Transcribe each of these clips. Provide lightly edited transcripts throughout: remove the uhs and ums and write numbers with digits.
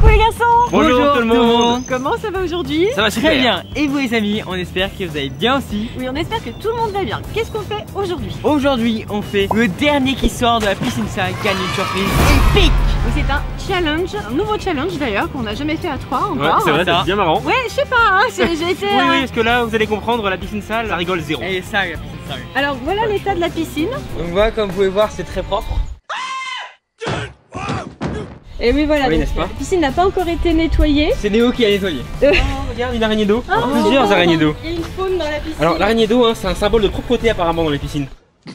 Coucou les garçons. Bonjour tout le monde. Comment ça va aujourd'hui? Ça va super Très bien. Et vous les amis, on espère que vous allez bien aussi. Oui, on espère que tout le monde va bien. Qu'est-ce qu'on fait aujourd'hui? Aujourd'hui, on fait le dernier qui sort de la piscine salle gagne une surprise épique. Oui, c'est un challenge, un nouveau challenge d'ailleurs qu'on n'a jamais fait à 3 encore. Ouais, c'est vrai, c'est bien marrant. Ouais, je sais pas, hein, j'ai été... Oui, parce que là, vous allez comprendre, la piscine sale, ça rigole zéro. Elle est sale la piscine salle. Alors voilà l'état de la piscine. Donc voilà, comme vous pouvez voir, c'est très propre. Et oui, voilà, Oui, donc, n'est-ce pas? la piscine n'a pas encore été nettoyée. C'est Néo qui a nettoyé. Oh, regarde, une araignée d'eau. Ah, Plusieurs araignées d'eau. Il y a une faune dans la piscine. Alors, l'araignée d'eau, hein, c'est un symbole de propreté apparemment dans les piscines. Puis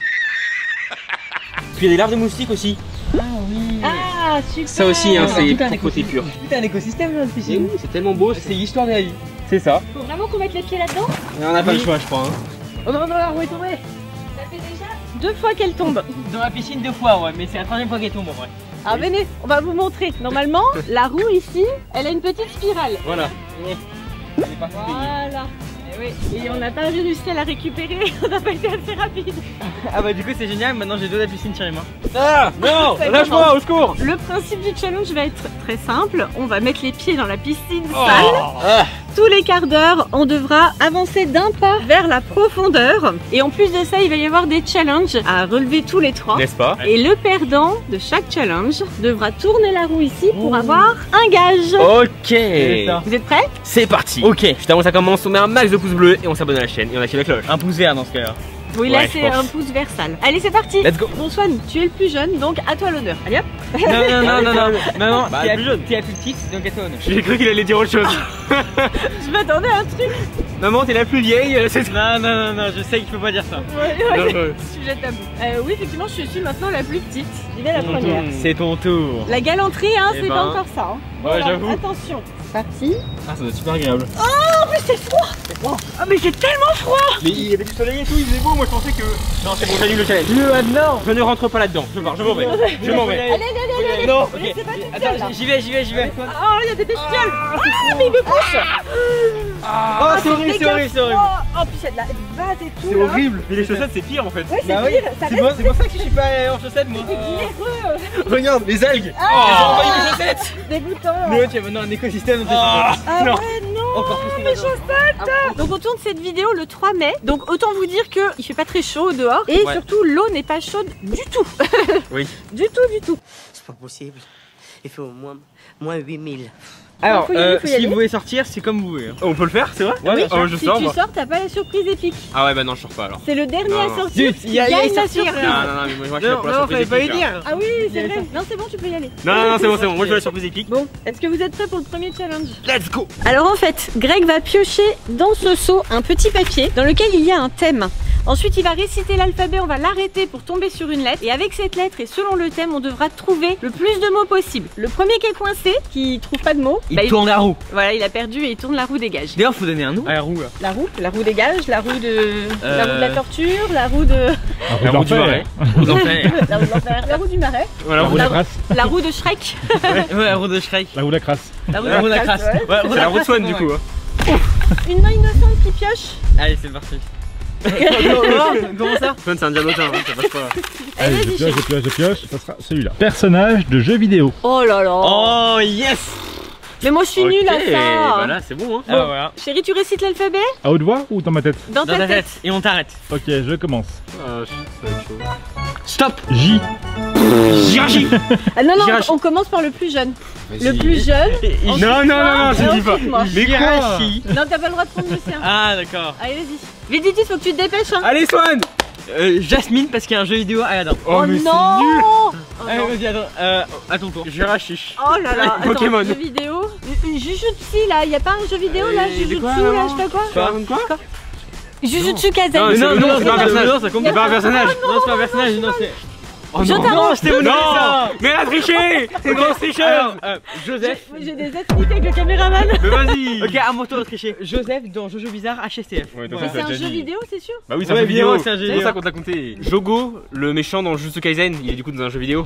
il y a des larves de moustiques aussi. Ah oui. Ah, super. Ça aussi, hein, c'est Tout un propreté pure. Tout un écosystème dans la Et piscine. oui, c'est tellement beau. C'est l'histoire de la vie. C'est ça. Faut vraiment qu'on mette les pieds là-dedans. Et on n'a pas le choix, je crois. Hein. Oh non, non, la roue est tombée. Ça fait déjà 2 fois qu'elle tombe. Dans la piscine 2 fois, ouais, mais c'est la troisième fois qu'elle tombe en vrai. Alors venez, on va vous montrer. Normalement, la roue ici, elle a une petite spirale. Voilà. C'est parti. Voilà. Et on n'a pas réussi à la récupérer, on n'a pas été assez rapide. Ah bah du coup c'est génial, maintenant j'ai 2 de la piscine sur les mains. Ah non, Ça lâche-moi, au secours. Le principe du challenge va être très simple. On va mettre les pieds dans la piscine Oh. sale. Ah. Tous les quarts d'heure, on devra avancer d'un pas vers la profondeur. Et en plus de ça, il va y avoir des challenges à relever tous les 3. N'est-ce pas? Et le perdant de chaque challenge devra tourner la roue ici pour avoir un gage. Ok. C'est ça. Vous êtes prêts? C'est parti. Ok. Juste avant que ça commence, on met un max de pouces bleus et on s'abonne à la chaîne et on active la cloche. Un pouce vert dans ce cas-là. Oui, là Ouais, je c'est pense. un pouce vers sale. Allez, c'est parti. Let's go. Bon, Swan, tu es le plus jeune, donc à toi l'honneur. Allez hop. Non, non, non, non, non, non, non, Bah, t'es la plus jeune. t'es la plus petite, donc à toi honneur. J'ai cru qu'il allait dire autre chose. Je m'attendais à un truc. Maman, t'es la plus vieille, c'est Non, non, non, non, je sais qu'il faut pas dire ça. dangereux. Sujet tabou. Oui, effectivement, je suis maintenant la plus petite. J'y vais la première. C'est ton tour. La galanterie, hein, Eh c'est ben. pas encore ça. Hein. Ouais, j'avoue. Attention. C'est parti. Ah, ça doit être super agréable. Oh, mais c'est froid. Ah, mais c'est tellement froid. Mais il y avait du soleil et tout, il faisait beau, moi je pensais que. Non, c'est bon, j'annule le challenge. Non. Je ne rentre pas là-dedans, je pars, je m'en vais. Je m'en vais. Allez, allez, allez, allez. Non, Mais Ok. c'est pas toute Attends, seule, là. j'y vais, j'y vais, j'y vais. Oh, il y a des bestioles. Ah, mais il me pousse. Oh, c'est horrible, c'est horrible, c'est horrible. Oh, puis il y a de la vase et tout. c'est là. horrible. Mais les chaussettes, c'est pire en fait. Ouais, c'est Bah oui, pire. Ça c'est reste bon, c'est pour ça que je suis pas en chaussettes moi. glaireux. Regarde, les algues. Ah. Elles ont envahi mes chaussettes. Dégoûtant. Néo, tu as maintenant un écosystème dans tes Ah, chaussettes. Ah non. ouais, non. Encore plus que mes maintenant. chaussettes. Donc on tourne cette vidéo le 3 mai. Donc autant vous dire que il fait pas très chaud dehors. Et Ouais. surtout l'eau n'est pas chaude du tout. Oui. Du tout, du tout. C'est pas possible. Il fait au moins 8000. Alors, Faut y aller, faut y si aller. vous voulez sortir, c'est comme vous voulez. hein. On peut le faire, c'est vrai? Ouais, bien sûr. Oh, je Si sors tu moi. sors, t'as pas la surprise épique. Ah ouais, bah non, je sors pas alors. C'est le dernier Non, à non. sortir. Zut, il y a qui gagne une la surprise. surprise. Non, non, mais moi je suis là Non, pour la non, surprise fallait pas lui épique, là. dire. Ah oui, c'est Il y a vrai. Non, c'est bon, tu peux y aller. Non, non, non, c'est bon, c'est bon. Moi je veux la surprise épique. Bon, est-ce que vous êtes prêts pour le premier challenge? Let's go. Alors en fait, Greg va piocher dans ce seau un petit papier dans lequel il y a un thème. Ensuite, il va réciter l'alphabet, on va l'arrêter pour tomber sur une lettre. Et avec cette lettre et selon le thème, on devra trouver le plus de mots possible. Le premier qui est coincé, qui trouve pas de mots, Il bah, tourne la roue. voilà, il a perdu et il tourne la roue des gages. D'ailleurs, faut donner un nom à la roue là. La roue des gages, la roue de la torture, la roue de La roue du marais. Aux enfers. la roue de l'enfer, la roue du marais, Voilà, la, roue- la roue de Shrek, Ouais, la roue de Shrek. La roue de la crasse. la roue La roue de la crasse, crasse. ouais. Ouais, c'est la roue de Swan du coup. Hein. Une main innocente qui pioche. Allez, c'est parti. Comment ça? Swan, c'est un diabotin, hein, ça passe pas. Allez, Allez, vas-y, je pioche, chérie. je pioche, je pioche. Ça sera celui-là. Personnage de jeu vidéo. Oh là là. Oh yes. Mais moi je suis nulle à ça. Bah là, c'est bon, hein. Ah voilà. Chérie, tu récites l'alphabet À haute voix ou dans ma tête? dans Dans ta tête. Et on t'arrête. Ok, je commence. Ça va être chaud. Stop. J. Hiérarchie. Ah non, non, Hiérarchie. on commence par le plus jeune. Le Vas-y. plus jeune. Non, non, non, non, Et je dis pas. ensuite, moi. Mais quoi? Hiérarchie. Non, t'as pas le droit de prendre le sien. Ah d'accord. Allez, vas-y. Vite, vite, faut que tu te dépêches. Hein. Allez, Swan. Jasmine parce qu'il y a un jeu vidéo à la dent. Oh, mais c'est non. nul. Oh, Allez, non. vas-y, attends. À ton tour. Jirachiche. Oh là là. Attends, Pokémon. jeu vidéo. Jujutsu là, y a pas un jeu vidéo là, de Jujutsu quoi, là, maman je sais pas quoi. Quoi? Jujutsu Non, Kaisen. mais c'est le nom, c'est pas un personnage. Non, ça compte. C'est pas un personnage. Non, c'est pas un personnage, non, c'est. Oh Jotaro. Non, je t'ai montré ça. Mais elle a triché. C'est une grosse tricheuse. Alors, Joseph. J'ai des affinités avec le caméraman. Mais vas-y. Ok, à mon tour de tricher. Joseph dans Jojo Bizarre HSTF. Ouais, donc Mais ça, c'est t'as un déjà jeu dit. vidéo, c'est sûr. Bah oui, c'est un Ouais, jeu vidéo. c'est un jeu C'est pour vidéo. ça qu'on t'a compté. Jogo, le méchant dans Jujutsu Kaisen, il est du coup dans un jeu vidéo.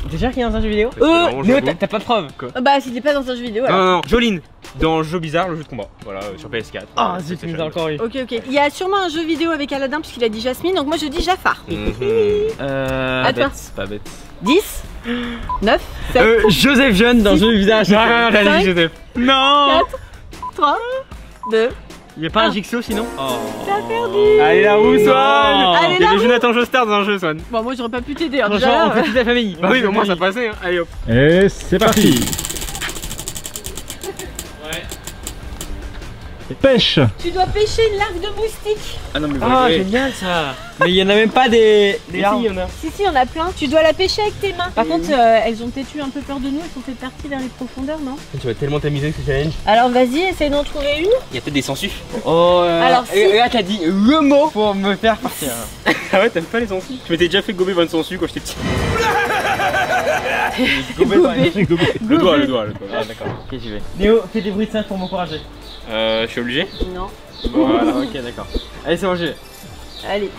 T'es sûr qu'il y a dans un jeu vidéo vraiment Néo, Jogo. t'as pas de preuve. Bah, si t'es pas dans un jeu vidéo Non, alors. non, non. Jolene, dans Jeu Bizarre, le jeu de combat. Voilà, sur PS4. Ah, zut, tu nous as encore eu. Ok, ok. Il y a sûrement un jeu vidéo avec Aladdin puisqu'il a dit Jasmine, donc moi je dis Jafar. Mhm. À toi. Pas bête. 10. 9, 7, Joseph Jeune dans Jeu visage. Non, t'as dit Joseph. Non. 3, 2. Il y a pas un Jigsaw sinon? T'as perdu. Allez la roue, Swan. Allez, Il y la avait roue. Jonathan Joestar dans un jeu, Swan. Bon, moi j'aurais pas pu t'aider. Hein, Franchement, on déjà. fait toute la famille. Bah oui, mais au moins ça passait. Hein. Allez hop. Et c'est parti. Pêche. Tu dois pêcher une larve de moustique. Ah non, mais Ah, génial ça. Mais il y en a même pas des larves. il y en a. Si, si, on a plein. Tu dois la pêcher avec tes mains. Par contre, elles ont peut-être eu un peu peur de nous. Elles sont fait partie vers les profondeurs, non? Tu vas tellement t'amuser avec ce challenge. Alors vas-y, essaye d'en trouver une. Il y a peut-être des sangsues. Oh, Alors, si. et là t'as dit le mot pour me faire partir. Ah ouais, t'aimes pas les sangsues? Je m'étais déjà fait gober 20 sangsues quand j'étais petit. Le doigt. Ah d'accord. Ok, j'y vais. Néo, fais des bruits de singe pour m'encourager. Je suis obligé. Non. Voilà. Ok, d'accord. Allez, c'est bon, j'y vais. Allez.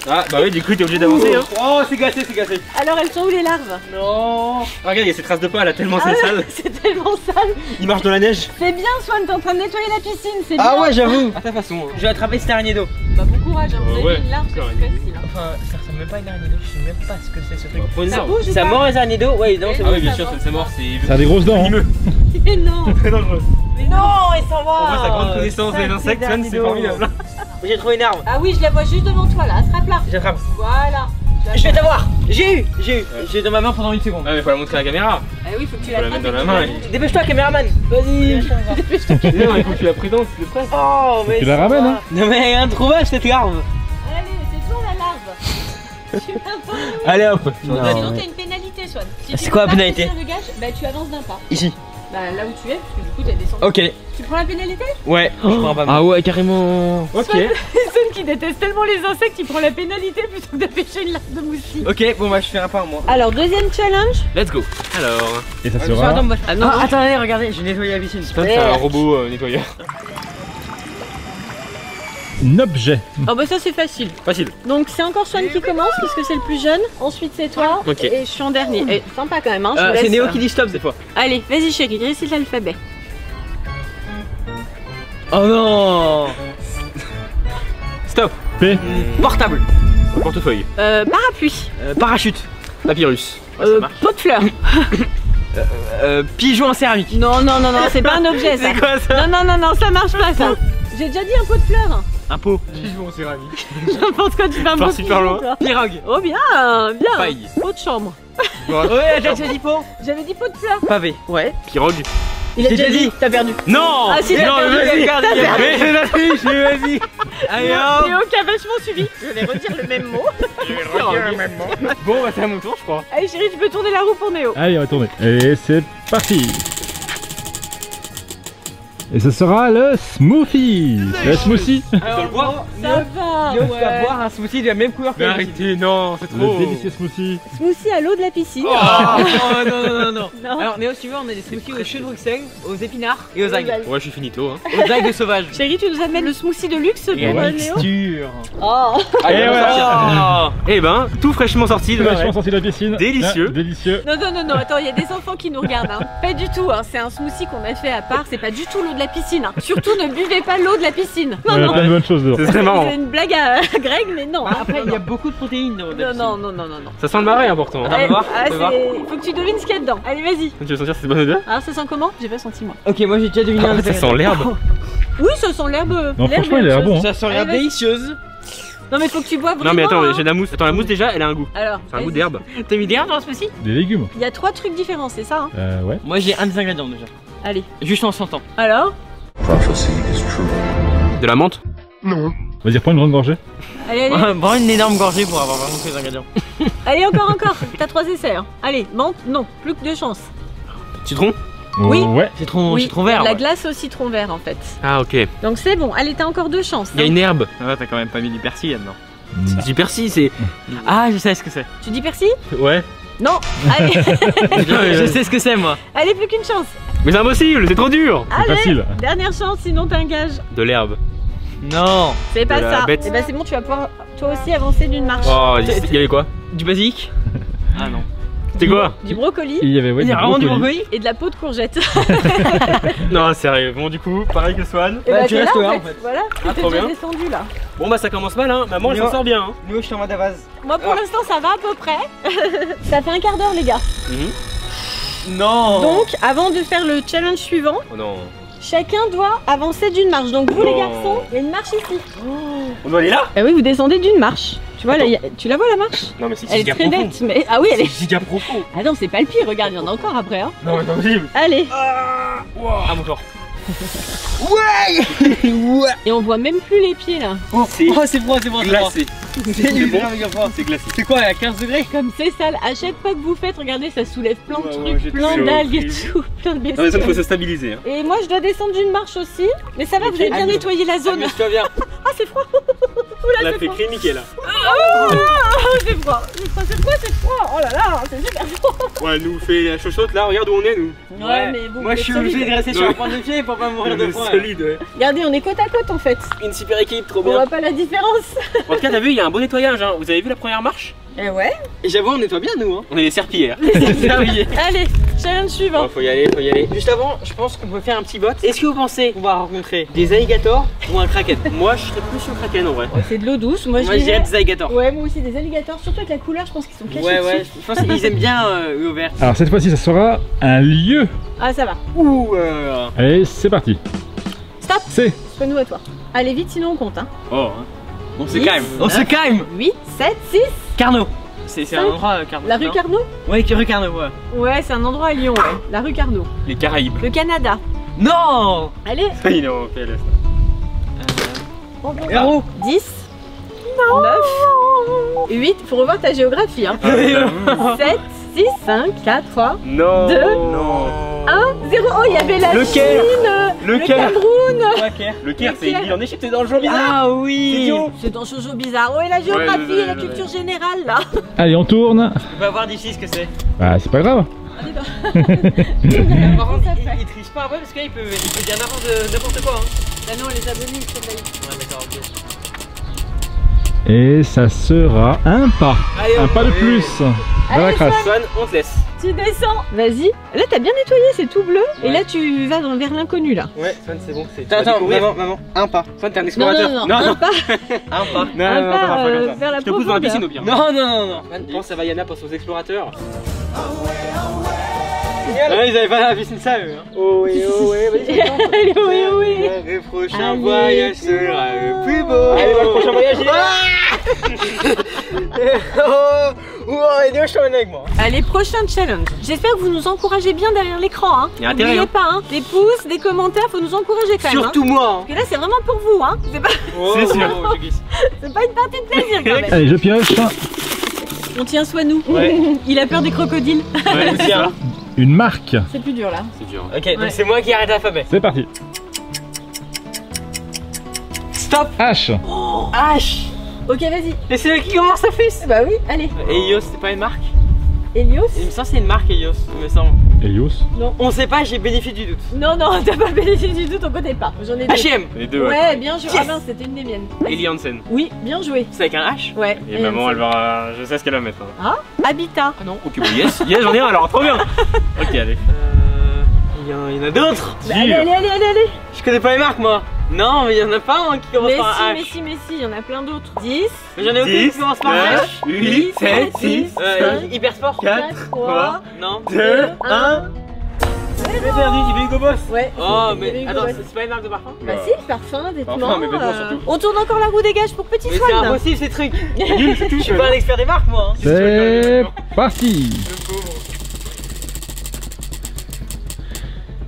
Ah bah oui, du coup t'es obligé d'avancer. Hein. Oh, c'est glacé, c'est glacé. Alors elles sont où les larves? Non. Ah, regarde, il y a ces traces de pas là, tellement c'est sale. C'est tellement sale. Il marche dans la neige. C'est bien, Swan, t'es en train de nettoyer la piscine, c'est bien. Ah ouais, j'avoue. À ta façon. Je vais attraper cette araignée d'eau. Bah bon courage, hein. Vous avez ouais, une larve, c'est c'est plus facile. Hein. Enfin, ça ressemble même pas à une araignée d'eau, je sais même pas ce que c'est ce truc. Faut une Ça arme. bouge ou Ça pas? mord les araignées d'eau? Ouais, non, c'est Ah bon. oui, bien Ça sûr, va. c'est mort, c'est. Ça a des grosses dents. Hein. Mais non. Très dangereux. Mais non, il s'en va. Pour moi, sa grande connaissance des insectes, Swan, c'est formidable. J'ai trouvé une arme. Ah oui, je la vois juste devant toi là, attrape là. J'attrape. Voilà. Je vais t'avoir. J'ai eu. J'ai dans ma main pendant une seconde. Ah mais faut la montrer à la caméra. Ah oui, faut que tu Faut la l'attrapes. mettre dans la main. Et... Dépêche-toi, caméraman. Vas-y. Non, il faut que tu la prudence, c'est presque. Oh, mais Tu la ça ramènes, va. hein. Non, mais elle est introuvable cette larve. Allez, c'est toi la larve. Tu vas pas nous. Allez hop. Sinon t'as une pénalité, Swan. Si tu C'est veux quoi la pas pénalité? franchir le gage, bah tu avances d'un pas. Ici. Bah là où tu es, parce que du coup t'as descendu. Ok. Tu prends la pénalité? Ouais. Je prends pas. Ah ouais, carrément. Ok. Swan qui déteste tellement les insectes, il prend la pénalité plutôt que de pêcher une larve de moustique. Ok, bon bah je fais un pas moi. Alors deuxième challenge. Let's go. Alors, Et ça sera. Attends, ah, non, attendez, regardez, j'ai nettoyé la piscine. Swan, c'est un robot nettoyeur. Un objet. Oh bah ça c'est facile. Facile. Donc c'est encore Swan qui commence parce que c'est le plus jeune. Ensuite c'est toi. Ok. Et je suis en dernier. Et sympa quand même, hein. Je vous C'est laisse, Néo qui dit stop cette fois. Allez, vas-y chérie, récite l'alphabet. Oh non. Stop. P. Portable. Portefeuille. Parapluie. Parachute. Papyrus. Pot de fleurs. Pigeon en céramique. Non, non, non, non, c'est pas un objet ça. C'est quoi ça? Non, non, non, non, ça marche pas ça. J'ai déjà dit un pot de fleurs. Un pot. Pigeon en céramique. N'importe quoi, tu fais un Part pot de super pigeon, loin. toi. Pirogue. Oh bien, bien. Paille. Pot de chambre. Ouais, t'as déjà dit pot. J'avais dit pot de fleurs. Pavé. Ouais. Pirogue. Il a J'ai déjà déjà dit. dit. T'as perdu. Non. Ah si, t'as non, perdu. vas-y. T'as perdu. Mais c'est la triche, vas-y. Allez hop. Léo qui a vachement suivi. Je vais redire le même mot. Bon, bah c'est à mon tour, je crois. Allez chérie, tu peux tourner la roue pour Néo. Allez, on va tourner. Et c'est parti. Et ce sera le smoothie. Le smoothie. Alors, le boire Ça va. Néo, tu vas Ouais. boire un smoothie de la même couleur que Mais la piscine. arrêtez, non, c'est Le trop. délicieux smoothie. Smoothie à l'eau de la piscine. Oh, oh, non, non, non, non. Non. Alors, Néo, si tu veux, on a des smoothies aux choux de Bruxelles, aux épinards et aux algues. Ouais, je suis finito, hein. Aux algues sauvages. Chérie, tu nous amènes le smoothie de luxe pour Et Néo. mixture. Oh. Ah, Et voilà. Eh ben, tout fraîchement sorti de Vachement sorti de la piscine. Délicieux. Ah, délicieux. Non, non, non, non, attends, il y a des enfants qui nous regardent. Hein. Pas du tout, hein. C'est un smoothie qu'on a fait à part. C'est pas du tout l'eau de la piscine. Hein. Surtout, ne buvez pas l'eau de la piscine. Non, Il y a non. plein de bonnes choses dedans. C'est très marrant. C'est une blague à Greg, mais non. hein. Après, il y a beaucoup de protéines dans la Non, piscine. non, non, non, non, non. Ça sent le marais important. Attends, on va Eh, voir, ah, on va voir. c'est- faut que tu devines ce qu'il y a dedans. Allez, vas-y. Tu veux sentir cette bonne odeur? Alors, ça sent comment? J'ai pas senti moi. Ok, moi j'ai déjà deviné un Ça sent l'herbe. Oui, ça sent l'herbe. Non, franchement, il a l'air bon. Hein. Ça sent l'herbe Allez, vas-y. délicieuse. Non, mais faut que tu bois vraiment. Non mais attends, hein. j'ai de la mousse. Attends, la mousse déjà, elle a un goût. Alors, C'est un goût vas-y. d'herbe. T'as mis de l'herbe dans ce smoothie? Des légumes. Il y a 3 trucs différents, c'est ça, hein? Ouais. Moi j'ai un des ingrédients déjà. Allez. Juste en sentant. Alors? De la menthe? Vas-y, reprends une grande gorgée. Allez, allez. Prends une énorme gorgée pour avoir vraiment tous les ingrédients. Allez, encore, encore. T'as 3 essais. Hein. Allez, menthe, non. Plus que 2 chances. Citron? Oui. Ouais. C'est trop, Oui, c'est trop vert. la ouais. glace au citron vert, en fait. Ah ok. Donc c'est bon. Allez, t'as encore 2 chances. Il y a hein. une herbe. Ah, t'as quand même pas mis du persil là-dedans. Mm. Du persil, c'est. Ah, je sais ce que c'est. Tu dis persil? Ouais. Non. Allez. Je sais ce que c'est moi. Allez, plus qu'une chance. Mais c'est impossible, c'est trop dur. C'est Allez. facile. Dernière chance, sinon t'as un gage. De l'herbe. Non. C'est pas De la ça. bête. Et bah c'est bon, tu vas pouvoir toi aussi avancer d'une marche. Oh, il y avait quoi? Du basilic. Ah non. C'était quoi? Du brocoli Il y avait ouais, Il y a vraiment du brocoli. brocoli. et de la peau de courgette. Non, sérieux. Bon, du coup, pareil que Swan. Et bah, tu t'es restes là, là, en en fait. fait. Voilà, Ah, t'es trop déjà bien. descendu là. Bon, bah, ça commence mal, hein. Maman, elle s'en sort bien. Hein. Nous, je suis en mode à base. Moi pour l'instant ça va à peu près. Ça fait un quart d'heure les gars. Non. Donc avant de faire le challenge suivant, Oh non. chacun doit avancer d'une marche. Donc vous les Non. garçons, il y a une marche ici. On doit aller là? Ah oui, vous descendez d'une marche. Tu vois là, tu la vois la marche? Non, mais c'est Elle est giga très profond. nette, mais ah oui elle C'est est. giga profond. Ah non c'est pas le pire, regarde, il y en a encore après hein. Non, mais c'est impossible. Allez, Ah, mon corps. et on voit même plus les pieds là. C'est Oh, c'est froid, c'est froid, c'est froid. glacé. C'est C'est bon. hyper méga froid. C'est glacé. C'est quoi, à 15 degrés? Comme c'est sale, à chaque pas que vous faites, regardez, ça soulève plein de Ouais, trucs, ouais, j'ai plein tout d'algues et fait. tout, plein de Non, mais ça, il faut bestioles. se stabiliser. Hein. Et moi je dois descendre d'une marche aussi, mais ça va, vous avez bien Amuse- nettoyé la zone. Amuse-toi bien. Ah c'est froid. Oula Elle a c'est fait froid. cliniquer là. Oh, c'est froid, c'est froid, oh là là, c'est super froid. Ouais, elle nous fait la chochotte là, regarde où on est nous. Ouais, mais vous Moi, je suis obligé de rester sur un point de pied pour pas mourir de froid. solide, ouais. Regardez, on est côte à côte en fait. Une super équipe, trop On bien. voit pas la différence. En tout cas, t'as vu, il y a un bon nettoyage. Hein. Vous avez vu la première marche? Eh ouais. Et j'avoue, on nettoie bien, nous. Hein. On est des serpillères. Allez, challenge suivant. Faut y aller, faut y aller. Juste avant, je pense qu'on peut faire un petit bot. Est-ce que vous pensez qu'on va rencontrer des alligators ou un kraken? Moi, je serais plus sur Kraken en vrai. Ouais, c'est de l'eau douce, moi je Moi, je dirais dirais. des alligators. Ouais, moi aussi des alligators, surtout avec la couleur, je pense qu'ils sont cachés Ouais, ouais, dessus. je pense qu'ils aiment bien l'eau verte. Alors cette fois-ci, ça sera un lieu. Ah ça va. Ouh, Allez, c'est parti. Stop. C'est C'est nous à toi. Allez vite, sinon on compte hein. Oh, hein. on se 10, calme. On se calme. 8, 7, 6. Carnot. C'est un Cinq. endroit, Carnot. La rue non? Carnot? Ouais, rue Carnot, ouais. Ouais, c'est un endroit à Lyon, ouais. La rue Carnot. Les Caraïbes. Le Canada. Non. Allez, Il est en PLS. on compte. Héros. 10, 9, 8, faut revoir ta géographie hein. 7, 6, 5, 4, 3, Non. 2, Non. 1, 0. Oh, il y avait la Le Chine, Caire. Le le Caire. Cameroun. Le Caire, c'est Le une Caire. ville en Égypte, c'est dans le genre bizarre. Ah C'est oui. idiot. C'est dans Jojo Bizarre. Oh, et la géographie Ouais, et la culture générale là. Allez, on tourne. On va voir d'ici ce que c'est. Bah, c'est pas grave. Par contre, il triche pas après parce qu'il peut dire n'importe quoi. Hein. Bah non, les abonnés ils surveillent. Ouais, d'accord, ok. Et ça sera un pas. Allez, Un pas de ouais. plus. Dans la Allez, crasse. Swan, on te laisse. Tu descends. Vas-y. Là, t'as bien nettoyé, c'est tout bleu. Et Ouais. là, tu vas vers l'inconnu là. Ouais, Swan, c'est bon. Attends, maman, un pas. Swan, t'es un Non, explorateur. non, non, un pas, Un pas. Non, un non, pas, ça marche pas comme ça. vers la Je te pousse dans la profondeur. piscine au pire. Non. Pense à Vaiana, pense aux explorateurs. Ah, ils avaient pas la piscine ça eux. Hein. Oh oui, vas-y. Allez, oui, oui. Le prochain Allez. voyage sera le plus beau. Allez, le prochain voyage, il est là. Oh, et je t'emmène avec moi. Allez, prochain challenge. J'espère que vous nous encouragez bien derrière l'écran. Hein. Il y a intérêt, N'oubliez hein. pas, hein. Des pouces, des commentaires, faut nous encourager quand même. Hein. Surtout moi. Parce que là, c'est vraiment pour vous. Hein. C'est pas, C'est sûr. c'est pas une partie de plaisir quand même. Allez, je pioche. On tient soin nous. Ouais. Il a peur des crocodiles. Ouais, c'est ça. Une marque. C'est plus dur là. C'est dur. Ok, Ouais. donc c'est moi qui arrête l'alphabet. C'est parti. Stop. H. H. Ok, vas-y. Et c'est eux qui commencent à fils. Bah oui, allez. Elios, c'est pas une marque? Elios. Il me semble que c'est une marque Elios, il me semble. Elios. On sait pas, j'ai bénéfice du doute. Non, non, t'as pas bénéficié du tout, t'en connais pas. J'en ai deux. H&M. Les deux, Ouais, bien joué. Ah ben, c'était une des miennes. Ellie Hansen. Oui, bien joué. C'est avec un H. Ouais. Et maman, elle va. Je sais ce qu'elle va mettre. Hein. Ah, Habitat. Ah non. Ok, bon, yes, j'en ai un alors, trop bien. Ok, allez. Il y en a d'autres. Bah, allez, allez, allez, allez, allez. Je connais pas les marques moi. Non, mais il y en a pas un qui commence Mais par un H. si, il y en a plein d'autres. 10, Mais j'en ai aucune qui commence par un H. 8, 7, 6, Hyper sport. 4, 3, Non. 2, 1. J'ai perdu, il veut Hugo Boss. Ouais. Oh, c'est- mais c'est attends, Hugo Boss. c'est pas une marque de parfum? Bah si, parfum, vêtements. Parfum, mais vêtements surtout. On tourne encore la roue des gages pour Petit Mais c'est Swan. impossible ces trucs. C'est nul, c'est tout. Je suis pas un expert des marques moi. Hein. C'est parti.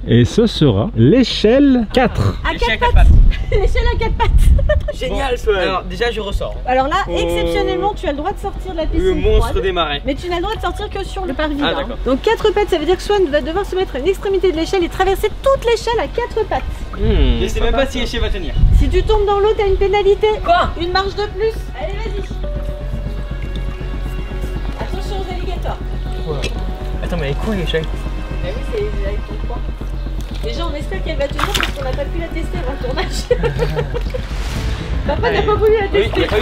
Et ce sera l'échelle 4. À L'échelle 4 à pattes. L'échelle à 4 pattes. Génial Bon, Alors déjà je ressors. Alors là, exceptionnellement, tu as le droit de sortir de la piscine Le monstre froide. des marais. Mais tu n'as le droit de sortir que sur le parvis. Ah, hein. d'accord. Donc 4 pattes, ça veut dire que Swan va devoir se mettre à une extrémité de l'échelle et traverser toute l'échelle à 4 pattes. Je sais même pas si l'échelle va tenir. Si tu tombes dans l'eau, t'as une pénalité. Quoi? Une marche de plus. Allez, vas-y. Attention aux alligators. Attends mais elle est cool l'échelle. Bah oui, c'est avec ton poids. Déjà, on espère qu'elle va tenir parce qu'on n'a pas pu la tester avant le tournage. Papa n'a pas voulu la Oui, tester.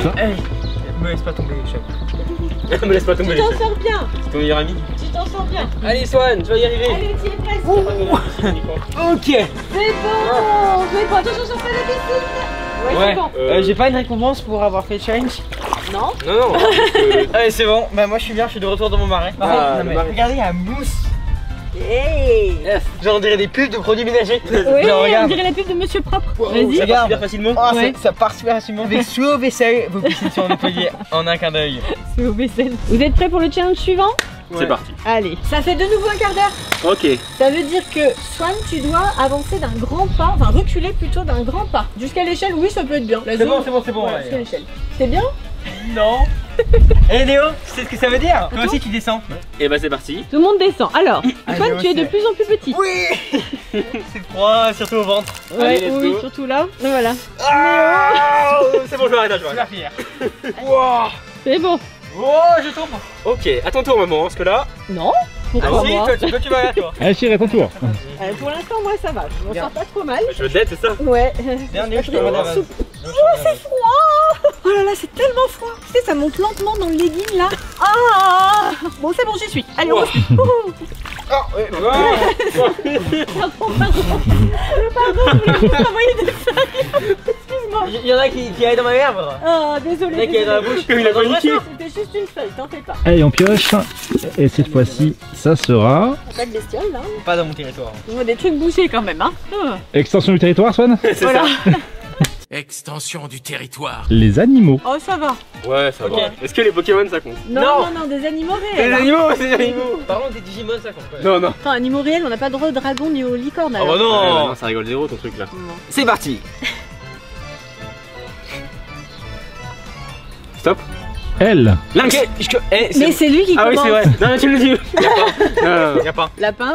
me laisse pas tomber l'échelle. Me laisse pas Tu tomber t'en l'échelle. sors bien. C'est ton meilleur ami. Tu t'en sors bien. Allez Swan, tu vas y arriver. Allez, tu y es presque. Ok. C'est bon. Attention, sur pas la piscine. Ouais, c'est bon. J'ai pas une récompense pour avoir fait le challenge. Non. Non, Allez, c'est bon. Bah, moi je suis bien, je suis de retour dans mon marais. Par contre, Ah, non, le mais marais. regardez la mousse. Hey. Genre, on dirait des pubs de produits ménagers. Oui, Genre, on regarde. dirait la pub de Monsieur Propre. ça Vas-y. part Regarde. super facilement. Oh, Ouais. ça part super facilement. Avec sous vaisselle, vos piscines seront nettoyées en un clin d'œil. C'est au vaisselle. Vous êtes prêts pour le challenge suivant? C'est parti. Allez. Ça fait de nouveau un quart d'heure. Ok. Ça veut dire que Swan, tu dois avancer d'un grand pas, enfin reculer plutôt d'un grand pas. Jusqu'à l'échelle, oui, ça peut être bien. C'est bon, c'est bon, c'est bon. Ouais, ouais. jusqu'à l'échelle. C'est bien? Non. Eh Léo, tu sais ce que ça veut dire? Toi aussi tu descends. Et bah c'est parti. Tout le monde descend. Alors, Allez, Swan, tu es de c'est- plus en plus petit. Oui. C'est froid, surtout au ventre. Ouais, Allez, let's oui, go. surtout là. Voilà. Ah, c'est bon, je m'arrête là, je Je suis m'arrête. fier. Wow. C'est bon. Oh, je tombe. Ok, à ton tour maman, parce que là. Non? Ah Pourquoi si, moi? toi tu vas là toi. Allez, Chérie, à ton tour. Pour l'instant, moi, ça va. Je m'en Bien. sors pas trop mal. Je dette, c'est ça? Ouais. Dernier, je te Oh, remets la base. c'est froid. Oh là là, c'est tellement froid. Tu sais, ça monte lentement dans le legging là. Ah. Bon, c'est bon, j'y suis. Allez, on Wow. refait. Pardon, je voulais juste envoyer des feuilles. Excuse-moi. Il y en a qui aillent dans ma lèvre. Oh, Il y en désolé. a qui aillent dans la bouche. Comme il a paniqué. C'était juste une feuille, t'en fais pas. Allez, on pioche. Et cette fois-ci, ça sera Pas de bestiole là. Pas dans mon territoire. On voit des trucs bouchés quand même, hein. extension du territoire, Swan. C'est Voilà. Extension du territoire. Les animaux. Oh, ça va. ça. Ouais, ça Ok. va. Est-ce que les Pokémon ça compte? Non, Non. non, non, des animaux C'est réels. des hein. animaux, c'est des animaux. Par contre, des Digimon ça compte. Ouais. Non, non. Attends, animaux réels, on n'a pas le droit au dragon ni aux licornes Oh alors. bah non. non, ça rigole zéro ton truc là. C'est parti. Stop. L. Lynx. Mais c'est lui qui Ah oui, commence. c'est vrai. Non, mais tu le dis. Non, non, Y'a pas. Lapin,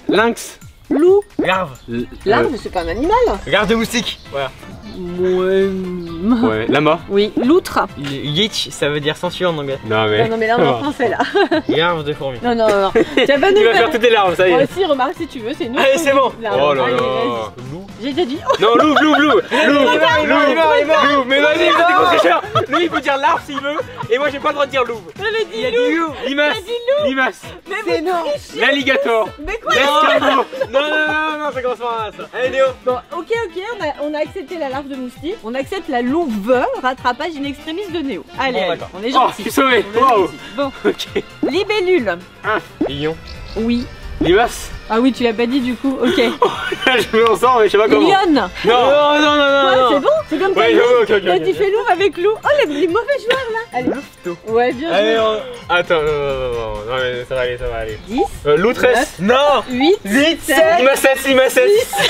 non. Lynx. loup, Larve. larve, c'est pas un animal. Larve de moustique. Voilà. Ouais, lama. Oui, loutre. Yitch, ça veut dire censure en anglais. Non, mais. Non, non, mais là on est en français là. Larve de fourmi. Non, non, non. Tu vas pas nous Tu vas faire. faire toutes tes larmes, ça y Moi est. aussi, remarque si tu veux, c'est nous. Allez, c'est bon. Oh là Allez, là. vas-y. J'ai déjà dit. Oh, Non, loup, loup, loup. Il est mort, il est mort. Loup, mais vas-y, c'est gros tricheur. Lui, il peut dire l'arbre s'il veut, et moi, j'ai pas le droit de dire loup. j'avais dit Il a loup. dit loup. Limace. dit loup. Limace. Mais C'est vous non. trichez. L'alligator. Mais quoi? L'escargot. Non, non, non, non, ça commence pas à ça. Allez Léo. Bon, ok, on a accepté la larve de moustique. On accepte la louve, rattrapage in extremis de Néo. Allez, Bon, allez, d'accord. on est Oh, je gentil. suis sauvé. On est Waouh. gentil. Bon, Ok. libellule. Lion. Oui. Limace. Ah oui, tu l'as pas dit du coup. Ok. Je me sens, mais je sais pas comment. Lionne. Non, non, non, non, Ouais, non. c'est bon. C'est comme Ouais, t'as dit. j'avoue, ok, ok. T'as ok. dit fais louve avec loup. Oh, les mauvais joueurs là. Allez. Ouais, bien Allez, joué. attends, non, non, non, non, non, mais ça va aller, ça va aller. 10, Loutresse. Non. 8, 8, 7, Limaces.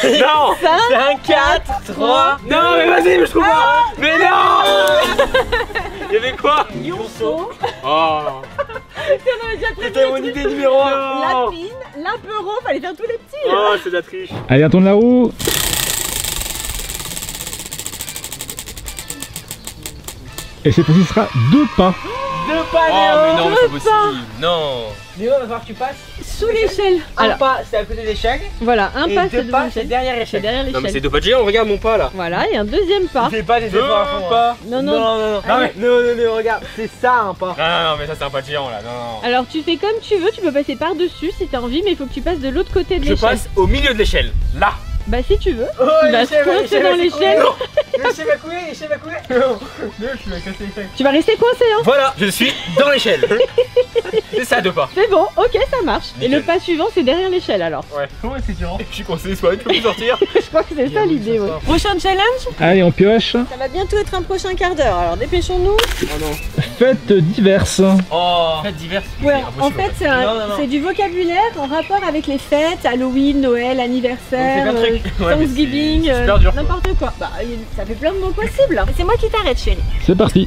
Non. 5, 4, 3. Non, mais vas-y, mais je trouve pas. Mais non. Il y avait quoi? lionceau. Oh. On avait déjà prévu C'était mon les trucs. idée numéro 1. Lapine, laperon, fallait faire tous les petits. là. Oh, c'est de la triche. Allez, on tourne la roue. Et cette fois-ci, ce sera 2 pas. Deux pas Oh, Léo. mais non, mais c'est possible. Non. Léo, va falloir que tu passes. Sous l'échelle. Un Alors, pas, c'est à côté des chags. voilà, un Et pas, deux c'est devant pas, c'est l'échelle. derrière C'est l'échelle. derrière Non, mais c'est l'échelle. deux pas de géant, regarde mon pas là. Voilà, et un deuxième pas. Fais pas des Deux efforts à fond. pas. Non, non. Non, non, non. Ah ouais. Non, non, non, regarde, c'est ça un pas. Non, mais ça c'est un pas de géant là, non. Alors, tu fais comme tu veux, tu peux passer par-dessus si t'as envie, mais il faut que tu passes de l'autre côté de Je l'échelle. passe au milieu de l'échelle, là. Bah, si tu veux. Oh, Tu vas se coincer dans l'échelle. L'échelle va couler, l'échelle va couler. Non, je vais casser l'échelle. Tu vas rester coincé, hein. Voilà, je suis dans l'échelle. C'est ça, deux pas. C'est bon, ok, ça marche. Et Nickel. le pas suivant, c'est derrière l'échelle alors. Ouais. Comment c'est dur? Je suis coincé, soit tu peux plus sortir. Je crois que c'est ça l'idée, ouais. Prochain challenge. Allez, on pioche. Ça va bientôt être un prochain quart d'heure, alors dépêchons-nous. Oh non. Fêtes diverses. Oh. Faites diverses. Ouais, C'est en impossible, fait, Non, non, non. c'est du vocabulaire en rapport avec les fêtes, Halloween, Noël, anniversaire, Donc, c'est plein de trucs. Ouais, mais Thanksgiving, c'est super dur, quoi. n'importe quoi. Bah, ça fait plein de mots possibles. C'est moi qui t'arrête, chérie. C'est parti.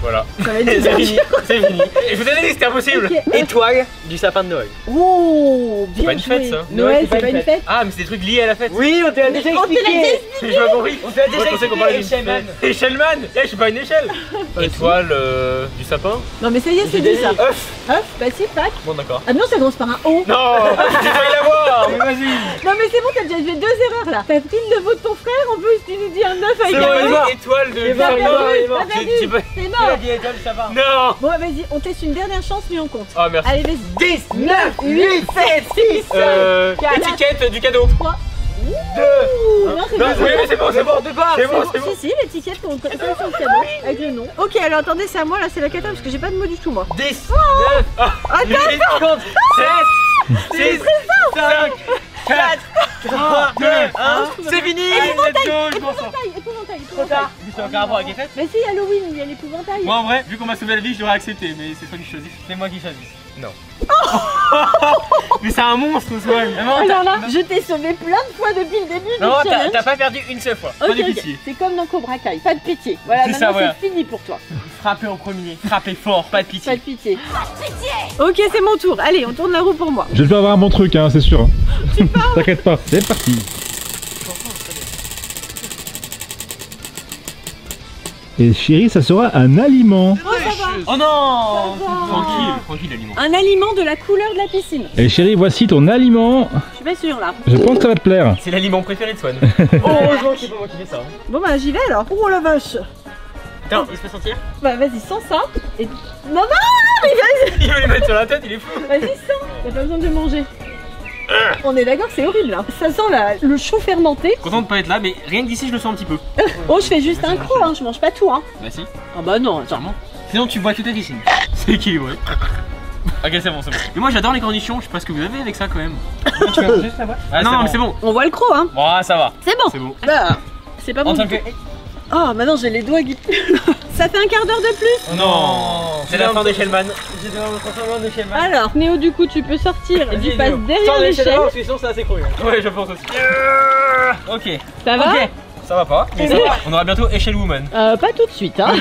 Voilà. Ça va être C'est super fini. dur. C'est fini. Et je vous avais dit que c'était impossible. Ok. Étoile du sapin de Noël. Oh, bien pas une fête, joué. ça. Noël, c'est pas une fête. Ah, mais c'est des trucs liés à la fête. Oui, on te l'a déjà On te l'a déjà expliqué. J'ai pas compris. On te l'a Moi, déjà je pensais qu'on parlait expliqué, d'une Échelle-man. fête. Échelle-man. Eh, je suis pas une échelle. Étoile du sapin. Non, mais ça y est, c'est J'ai dit ça. dit Œuf. Hop, bah si, Pâques. Bon, d'accord. Ah non, ça commence par un O. Non, j'ai failli l'avoir. Mais vas-y. Non mais c'est bon, t'as déjà fait 2 erreurs là. T'as pris le neveu de ton frère, en plus tu nous dis un 9 avec C'est bon, un il est 9. mort. Étoile de. T'as perdu, t'as J'ai perdu. pas- C'est Il a mort. dit étoile, ça va. Non. Bon vas-y, on teste une dernière chance mais on compte. Oh merci. Allez vas-y. 10, 9, 8, 7, 6. Quatre. Étiquette du cadeau. Ouh, non, c'est Non, pas oui, mais c'est bon, c'est bon. de base. C'est bon, c'est bon. Si, l'étiquette qu'on colle sur le cadeau avec le nom. Ok, alors attendez, c'est à moi là, c'est la cata parce que j'ai pas de mots du tout moi. 10, 9, Attends, 7, 6, 5, 4, 3, 2, 1. C'est fini. épouvantail. Trop tard. C'est encore rapport avec les fêtes. Mais si, Halloween, il y a l'épouvantail. Moi en vrai, vu qu'on m'a sauvé la vie, je devrais accepter, mais c'est toi qui choisis. C'est moi qui choisis. Mais c'est un monstre, Swan. Alors là, je t'ai sauvé plein de fois depuis le début du Non, challenge. t'as pas perdu une seule fois. Ok, pas de ok. pitié. C'est comme dans Cobra Kai, pas de pitié. Voilà, C'est ça, maintenant voilà. c'est fini pour toi. Frappez en premier, frappez fort, pas de Pas pitié. de pitié. Ok, c'est mon tour. Allez, on tourne la roue pour moi. Je vais avoir un bon truc, hein, c'est sûr. T'inquiète pas, c'est parti. Et chérie, ça sera un aliment. Oh, ça va. Oh non. Ça va. Tranquille l'aliment. Un aliment de la couleur de la piscine. Et chérie, voici ton aliment. Je suis pas sûre là. Je pense que ça va te plaire. C'est l'aliment préféré de Swan. Heureusement que c'est pas moi qui fais ça. Bon bah j'y vais alors. Oh la vache. Attends, il se fait sentir. Bah vas-y, sans ça. Et... Non, mais vas-y, Il veut les mettre sur la tête, il est fou. vas-y, sans. T'as pas besoin de manger. On est d'accord, c'est horrible là. Ça sent le chou fermenté. Content de pas être là, mais rien que d'ici, je le sens un petit peu. Oh, je fais juste un croc, hein. Je mange pas tout, hein. Bah si, Ah bah non, attends. sûrement. Sinon, tu bois toute ta piscine. C'est équilibré. Ok, c'est bon, c'est bon. Mais moi, j'adore les cornichons. Je sais pas ce que vous avez avec ça quand même. Tu vas juste la boîte. Ah non, mais c'est bon. On voit le croc, hein. Bon, ça va. C'est bon. C'est bon. Bah, c'est pas bon. En du tant que. tout. Oh, maintenant j'ai les doigts qui. Ça fait un quart d'heure de plus. Non. C'est la fin des Shellman. J'étais dans le transformement de chez Mac. Alors, Néo, du coup, tu peux sortir du passe derrière l'échelle. Parce que sinon, c'est assez cru. Ouais, je pense aussi. Ok. Ça va? Ok. Ça va pas. Mais ça va. On aura bientôt Échelle Woman. De Pas tout de suite, hein.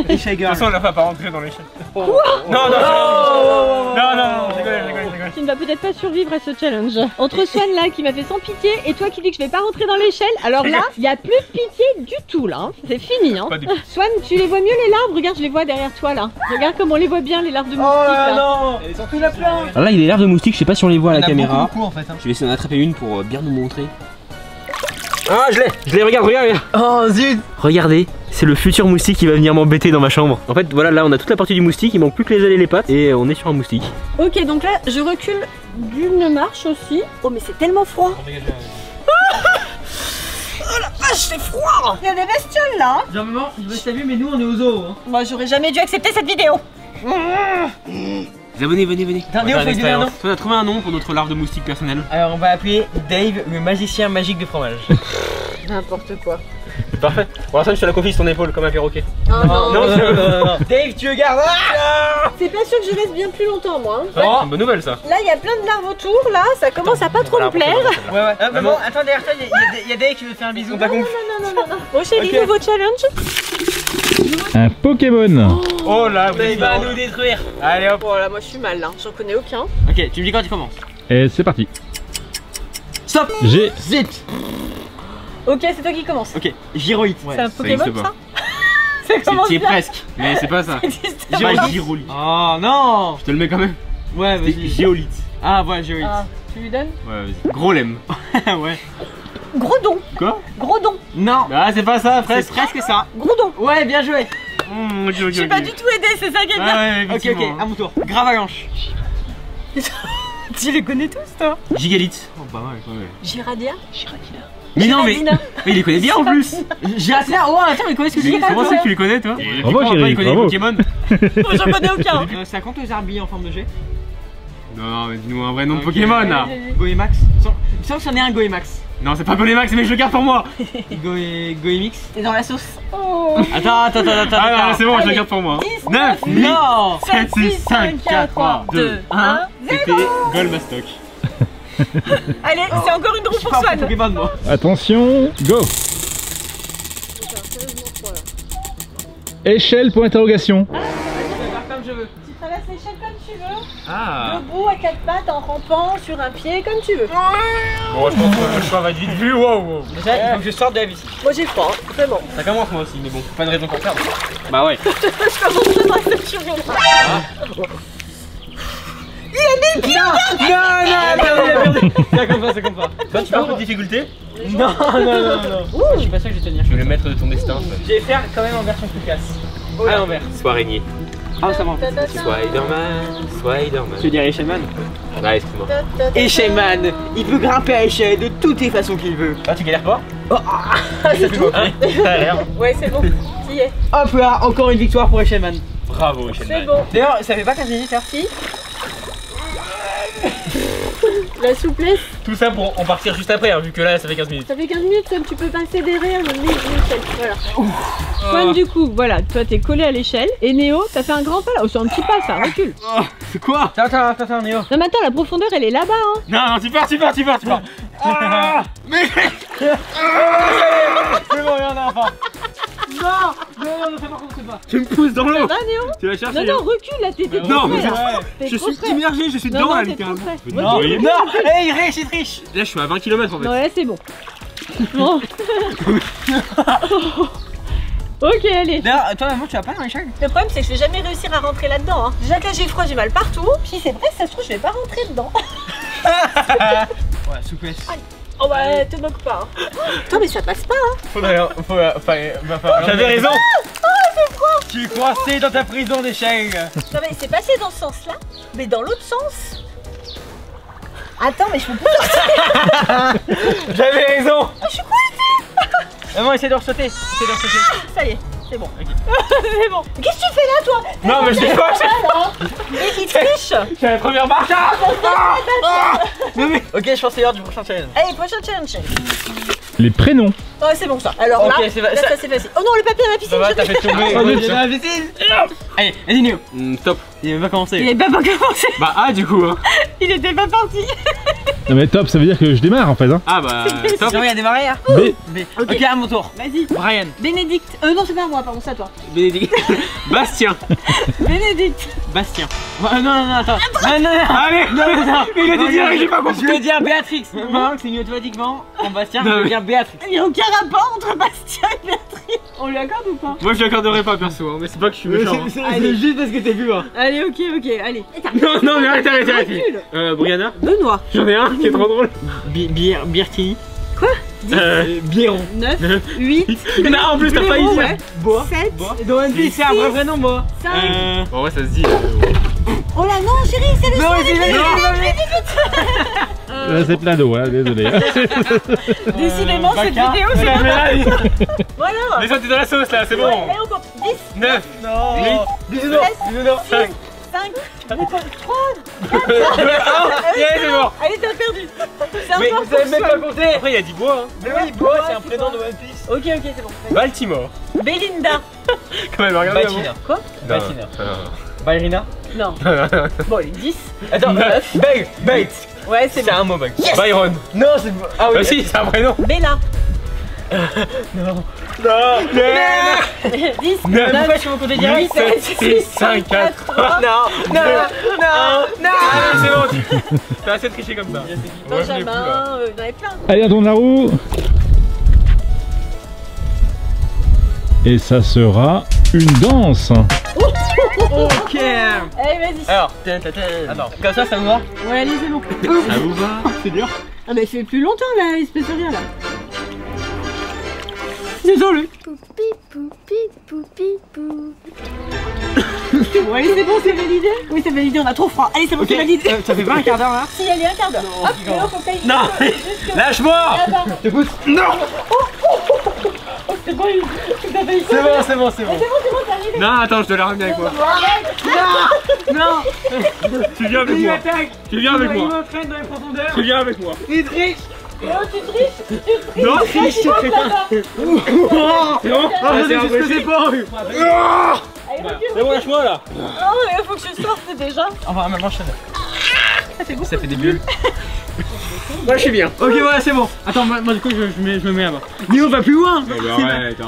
Échec toute façon, on la fait pas rentrer dans l'échelle. Quoi? Non, non, non, non, non, je rigole. Tu ne vas peut-être pas survivre à ce challenge. Entre Swan là qui m'a fait sans pitié et toi qui dis que je vais pas rentrer dans l'échelle, alors là, il y a plus de pitié du tout là. Hein. C'est fini, hein. Pas de Swan, tu les vois mieux les larves? Regarde, je les vois derrière toi là. Regarde comme on les voit bien les larves de moustique là. non. Il y en a plein. Alors là, il y a des larves de moustiques, je sais pas si on les voit à la caméra. Beaucoup en fait. Je vais essayer d'en attraper une pour bien nous montrer. Ah, je l'ai, regarde. Oh zut. Regardez, c'est le futur moustique qui va venir m'embêter dans ma chambre. En fait, voilà, là on a toute la partie du moustique, il manque plus que les ailes et les pattes et on est sur un moustique. Ok, donc là, je recule d'une marche aussi. Oh, mais c'est tellement froid. Oh la vache, c'est froid. Il y a des bestioles là. Hein. Genre maman, je sais pas vu mais nous on est au zoo. Hein. Moi, j'aurais jamais dû accepter cette vidéo. Les abonnés, venez. Attends, Néo, faut lui donner un nom. On a trouvé un nom pour notre larve de moustique personnelle. Alors on va appeler Dave le magicien magique de fromage. N'importe quoi. Parfait. Pour l'instant, je te la confie sur ton épaule comme un perroquet. Oh, non. Non, non. Dave, tu le gardes. C'est pas sûr que je reste bien plus longtemps, moi. Hein. C'est une bonne nouvelle ça. Là, il y a plein de larves autour, là, ça commence à pas trop me plaire. Ouais. Maman, attends, derrière toi, il y a Dave qui veut te faire un bisou. On t'a compris. Non. Bon, chérie, Ok. nouveau challenge. Un Pokémon. Oh là, Il va nous détruire. Allez hop. Bon, là, moi, je suis mal, là. J'en connais aucun. Ok, tu me dis quand tu commences. Et c'est parti. Stop. J'ai Zut. Ok, c'est toi qui commence. Ok, gyroïde. C'est un Pokémon, existe ça? Ça commence C'est bien. presque, mais c'est pas ça. existe C'est pas. pas Gyrolite. Oh non. Je te le mets quand même. Ouais, C'est vas-y. Géolite. Ah, ouais, j'ai eu. Ah, tu lui donnes? Ouais, vas-y. Gros lemme. Ouais. Gros don. Quoi? Gros don. Non. Ah, c'est pas ça, C'est presque. presque ça. Gros don. Ouais, bien joué. Ok. Je suis pas du tout aidée, c'est ça qui est bien. Ouais, Ok, effectivement. à mon tour. Gravalanche. Tu les connais tous, toi? Gigalite. Oh, pas mal, ouais. Giradia. Mais non, mais. Giradina. Mais il les connaît bien en plus. J'ai assez là. Oh, attends, mais comment est-ce que Mais c'est comment c'est que tu les connais toi? Bravo, Chéri, Il connaît les bravo. Pokémon. Moi, j'en connais aucun. Ça compte aux arbillés en forme de jet? Non, mais dis-nous un vrai nom de Pokémon là. Goemax. Il me semble que c'en est un Goemax. Non, c'est pas Golémax, mais je le garde pour moi. Goemix. T'es dans la sauce. Oh. Attends. Ah non, c'est bon, je le Allez. garde pour moi. 10, 9, 8, Non. 7, 6, 5, 4, 3, 2, 1. C'était Golmastoc. Allez, c'est encore une roue pour Pas Swan. Pokémon moi. Attention, go. Échelle pour interrogation. Comme je veux. Tu traverses l'échelle comme tu veux. Ah. Debout à quatre pattes en rampant sur un pied comme tu veux. Bon, je pense que le choix va être vite vu. Wow. Déjà, il faut que je sorte de la vie. Moi j'ai froid, hein, vraiment. Ça commence moi aussi, mais bon, pas de raison pour perdre. Bah ouais. Je commence à voir que tu reviendras. Il a Ça compte pas, ça compte pas. Toi, tu fais un peu de difficulté? Non. Je suis pas sûr que je vais tenir. Tu es le maître de ton destin. Je vais faire quand même en version plus classe. À l'envers. Sois araignée. Ah, ça va. Spider-Man. Tu veux dire Echeman? Ah, excuse-moi. Echeman, il peut grimper à échelle de toutes les façons qu'il veut. Ah, tu galères pas? C'est tout. Ça a l'air. Ouais, c'est bon. Tu y es. Hop là, encore une victoire pour Echeman. Bravo, C'est Echeman. bon. D'ailleurs, ça fait pas 15 minutes, hein? Si. La souplesse, Tout ça pour en partir juste après, hein, vu que là, ça fait 15 minutes. ça fait 15 minutes, Sam, tu peux passer derrière le l'échelle. Voilà. Swan, du coup, voilà, toi t'es collé à l'échelle. Et Néo, t'as fait un grand pas là. Oh, c'est un petit pas ça, recule. C'est quoi? Attends, Néo. Non, mais attends, la profondeur elle est là-bas, hein. Non, tu pars. Mais c'est bon, y'en a un pas. Non, ça par contre, c'est pas. Tu me pousses dans l'eau. Ça va, Néo? Tu vas chercher. Non, recule là, t'es trop Non, près, mais là. T'es je trop suis près. immergé, je suis Non, dedans là, t'es trop littéralement. près. Non, Recule. hey, il triche, il triche. Là, je suis à 20 km en fait. Non, là c'est bon. Bon. Ok, allez. D'ailleurs, toi, maman, tu vas pas dans l'échelle? Le problème, c'est que je vais jamais réussir à rentrer là-dedans. Hein. Déjà que là, j'ai froid, j'ai mal partout. Puis c'est vrai, ça se trouve, je vais pas rentrer dedans. Ouais, souplesse. Oh bah, te moque pas. Hein. Attends, mais ça passe pas. Hein. J'avais raison. C'est froid. Tu es coincé dans ta prison d'échelle. Non, mais c'est passé dans ce sens-là, mais dans l'autre sens. Attends, mais je peux pas. J'avais raison. Je suis coincée. Maman, essaie de ressauter. Ça y est, c'est bon. C'est bon. Qu'est-ce que tu fais là, toi? Non, mais je sais pas. Mais il triche. C'est la première marche. Ok, je pense que c'est l'heure du prochain challenge. Allez, prochain challenge. Les prénoms. Oh, c'est bon ça. Alors Ok, là, c'est là, ça c'est facile. Oh non, le papier dans la piscine. Ça va, je t'as l'ai. fait tomber. Oh, mais j'ai la piscine. Allez, vas-y, Néo. Stop. Il va pas commencer. Il est pas commencé. Bah, ah, du coup. Hein. Il était pas parti. Non mais top, ça veut dire que je démarre en fait. Hein. Ah, bah, stop. Non, il y a des barrières. B. Ok, à mon tour. Vas-y. Brian. Bénédicte. Non, c'est pas moi, pardon, c'est à toi. Bénédicte. Bastien. Bénédicte. Bastien. Non, attends. Non. Allez. Non. Il a dit direct, j'ai pas compris. Je vais dire Béatrix. Maman, c'est mieux automatiquement. En Bastien, je vais dire Béatrix. Il n'y a aucun rapport entre Bastien et Béatrice. On lui accorde ou pas? Moi, je l'accorderai pas perso, hein, mais c'est pas que je suis méchant. hein. C'est juste parce que t'es vu. Hein. Allez, ok, allez. Non, mais arrête. Recule. Brianna. Benoît. J'en ai un qui est trop drôle. Birtini. Quoi? Biron. 9, 8, Non, en plus, t'as pas Blaireau, dit. ouais. Bois. 7, Dans One Piece, c'est un vrai prénom, Bois. 5. Bon, ouais, ça se dit. Oh là non, chérie, c'est le Non, son. c'est C'est plein d'eau, hein, désolé. Décidément, cette Bacard. vidéo, c'est Mais là, Voilà. mais ça, t'es dans la sauce là, c'est bon. Allez, on compte. 10, 9, Non. 8, Bisounours. 5. 5, 3. C'est bon. Allez, t'as perdu. C'est Mais encore vous savez pour même Swan. pas compter. Après, il a dit bois. Hein. Mais oui, Bois, c'est un prénom de One Piece. Ok, c'est bon. Baltimore. Belinda. Quand même, regardez. Baltina. Quoi? Baltina. Ballerina. Non. Bon, les 10. Attends, Bait. Ouais, c'est C'est bon. un mot, Bait. Byron. Non, c'est. Ah oui. Bah si, c'est un prénom. Bella. Non. 10, Neuf. 9, Pourquoi je peux compter direct? 7, 6, 5, 4, 3. Non. Ah, c'est bon. T'as assez triché comme ça. Benjamin, il y en avait plein. Allez, on tourne la roue. Et ça sera une danse. Ok. Allez, vas-y. Alors, attends, comme ça vous va? Ouais, allez, c'est bon. Ça vous va? C'est dur. Ah, mais fait plus longtemps là, espèce de rien là. Désolé. Poupi, poupi, poupi, pou. Bon, allez, c'est bon, c'est validé. Oui, c'est validé, on a trop froid. Allez, c'est bon, Ok, c'est validé. ça fait pas un quart d'heure là? Si, allez, un quart d'heure. Hop, Non, Léo, faut que t'ailles Non, jusque lâche-moi. là-bas. Je te pousse. Non. Oh, c'est bon, t'as failli. C'est bon, c'est bon. C'est bon, t'es arrivé. Non, attends, je te la ramène avec moi. Non. Tu viens avec Il moi. m'attaque. Tu viens avec Il moi. m'entraîne dans les profondeurs. Tu viens avec moi. Il triche. Léo, tu triches. Non, triche, c'est bon. Ah, c'est un vrai c'est pas. Allez, recule. C'est bon, lâche-moi là. Oh, il faut que je sorte déjà. Enfin, maintenant je te Ça fait des bulles. Moi, je suis bien. Ok, voilà, c'est bon. Attends, moi du coup, je me mets là-bas. Néo va plus loin. Arrête.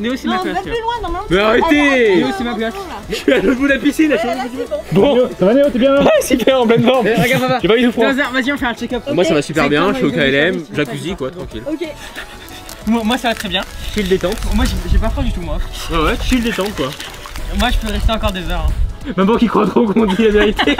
Néo, c'est Non, ma va place. plus loin, normalement. Mais arrêtez. Néo, c'est ma place. Je suis à l'autre bout de la piscine. Ouais, là, c'est bon. Bon, Ça va Néo, t'es bien là? super, en pleine forme. Regarde, papa. J'ai pas eu de froid. Vas-y, on fait un check-up. Moi, ça va super Ok. bien. Je suis au C'est KLM, comment, jacuzzi, quoi, tranquille. Ok. Moi, ça va très bien. Chill détente. Moi, j'ai pas froid du tout, moi. Ouais, chill détente, quoi. Moi, je peux rester encore des heures. Maman qui croit trop qu'on dit la vérité.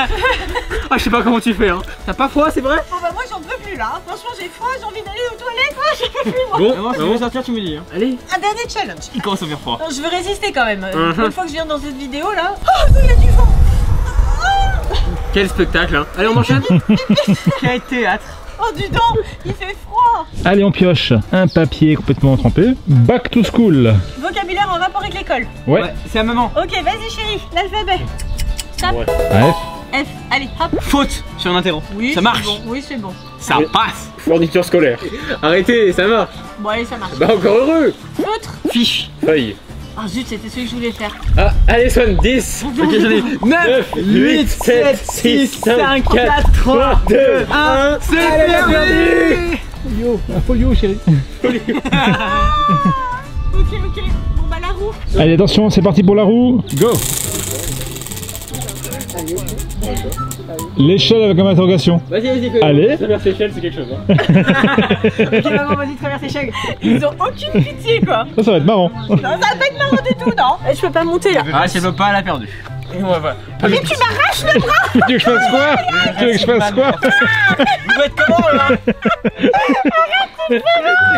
Ah, je sais pas comment tu fais, hein. T'as pas froid, c'est vrai? Bon bah moi j'en peux plus là, franchement j'ai froid, j'ai envie d'aller aux toilettes, j'en peux plus moi. Bon, si tu veux sortir, tu me dis. Hein. Allez. Un dernier challenge. Il commence à faire froid. Non, je veux résister quand même. Une fois que je viens dans cette vidéo là. Oh, il y a du vent. Quel spectacle, hein. Allez, on enchaîne. Quel théâtre. Oh dis donc, il fait froid. Allez, on pioche un papier complètement trempé. Back to school. Vocabulaire en rapport avec l'école. Ouais. C'est à maman. Ok, vas-y chérie, l'alphabet. Stop. F. F, allez, hop. Faute sur un interrompt. Oui, ça marche. Bon. Oui, c'est bon. Ça passe. Fourniture scolaire. Arrêtez, ça marche. Bon, allez, ça marche. Bah encore heureux. Feutre. Fiche. Feuille. Ah zut, c'était celui que je voulais faire. Ah, allez, Swan, 10. Ok, j'en ai 9, 8, 7, 6, 5, 4, 3, 2, 1. C'est perdu. Folio, un folio, chérie. Ok, bon bah la roue. Allez, attention, c'est parti pour la roue. Go. L'échelle avec un interrogation. Vas-y, Allez. Traverse l'échelle, c'est quelque chose. Hein. Ok, maman, vas-y, traverse l'échelle. Ils ont aucune pitié quoi. Ça va être marrant. Non, ça va pas être marrant du tout, non. Je peux pas monter là. Ah, si elle veut pas, elle a perdu. Et moi, voilà. Mais tu m'arraches le bras. Tu veux que je fasse quoi? Tu veux que je fasse quoi? Vous faites comment là?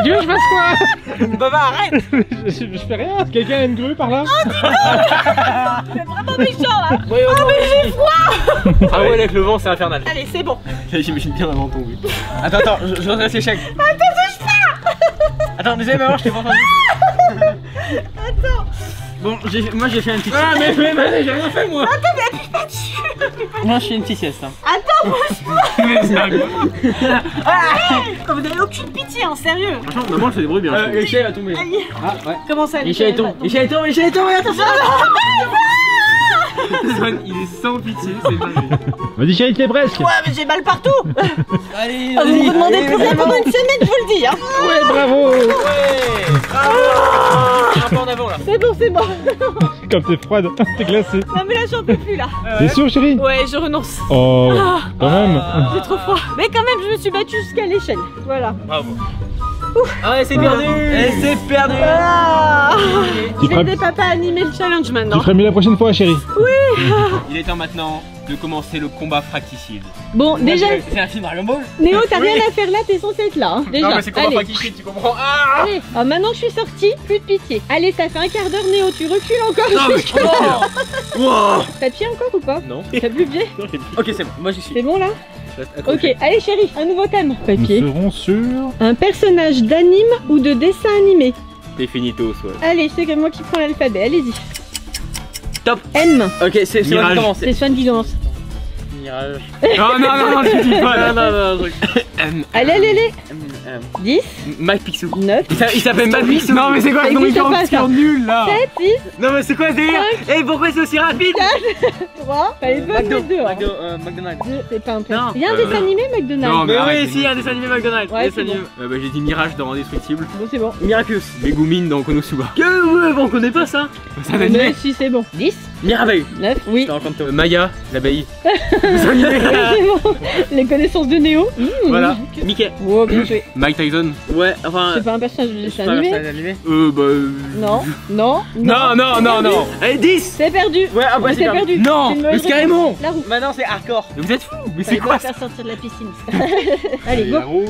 Tu veux que je fasse quoi? Baba, arrête. Je fais rien. Quelqu'un a une grue par là? C'est vraiment méchant là. Oh, mais j'ai froid. Ah ouais, avec le vent, c'est infernal. Allez, c'est bon. J'imagine bien maman tomber. Attends, je redresse l'échec. Attends, touche pas. Attends, désolé maman, je t'ai pas entendu. Attends. Bon, moi j'ai fait un petit. Ah mais j'ai rien fait moi. Attends, mais appuie pas dessus. Moi je fais une petite sieste. Hein. Attends, bouge pas. Vous n'avez aucune pitié, hein, sérieux. Franchement, maman elle fait des bruits bien. L'échelle a tombé. Aïe. Ah ouais. Comment ça? L'échelle est tombée. L'échelle est tombée, attention. Swan, il est sans pitié, c'est dingue. Vas-y, chérie, t'es presque. Ouais, mais j'ai mal partout. Allez, Vous me demandez plus rien pendant une semaine, je vous le dis. Hein. Ouais, bravo. Un peu en avant là. C'est bon, c'est bon. Comme t'es froide, t'es glacée. Non, mais là, j'en peux plus là. T'es sûr, chérie? Ouais, je renonce. Oh, quand même. J'ai trop froid. Mais quand même, je me suis battue jusqu'à l'échelle. Voilà. Bravo. Ah ouais, c'est perdu. Et c'est perdu. Ah. Tu Je vais feras- aider papa à animer le challenge Tu maintenant. ferais mieux la prochaine fois, chérie. Il est temps maintenant de commencer le combat fracticide. Bon, déjà, C'est un film Dragon Ball. Néo, t'as Oui. rien à faire là, t'es censé être là. Hein. Déjà, Non mais c'est combat allez. fracticide, tu comprends? Ah. Allez, alors maintenant que je suis sortie, plus de pitié. Allez, ça fait un quart d'heure, Néo, tu recules encore. Non mais wow. T'as pied encore ou pas? Non. T'as plus de pied? Ok, c'est bon, moi j'y suis. C'est bon là? Ok, allez chérie, un nouveau thème. Nous Papier. serons sur... Un personnage d'anime ou de dessin animé. C'est finito, soit. Allez, c'est moi qui prends l'alphabet, allez-y. Top. M. Ok, c'est moi qui commence. C'est Swan qui commence. Mirage. Non, tu dis pas. Non. Allez. 10, Mike Picsou. 9, Il s'appelle Mike Picsou. Non mais c'est quoi Ça ce nom existe pas, ça. nul là? 7, 6, Non mais c'est quoi ce délire? Eh pourquoi c'est aussi rapide? 3. Fallait pas me mettre dehors. McDonald's. C'est pas un Non. personnage. Il y a un dessin animé McDonald's. Non mais oui, si, un dessin animé McDonald's. Ouais, Dessin c'est animé. Bah j'ai dit Mirage dans Indestructible. Bon, c'est bon. Miraculous. Megumin dans Konosuba. Que ouais, bon, on connaît pas ça. C'est un Mais animé. si, c'est bon. 10, Mirabelle. 9, oui. Maya, l'abeille. Dessin animé. C'est bon. Les connaissances de Néo. Voilà. Mickey. Oh, bien joué. Mike Tyson. Ouais, enfin. C'est pas un personnage de dessin animé. animé. Non. Non. Allez, 10. C'est perdu. Ouais, après C'est perdu. Non, C'est une mais mauvaise c'est carrément. La roue. Maintenant c'est hardcore. Mais vous êtes fous. Mais c'est Fallait quoi pas ça? faire sortir de la piscine. Allez, go.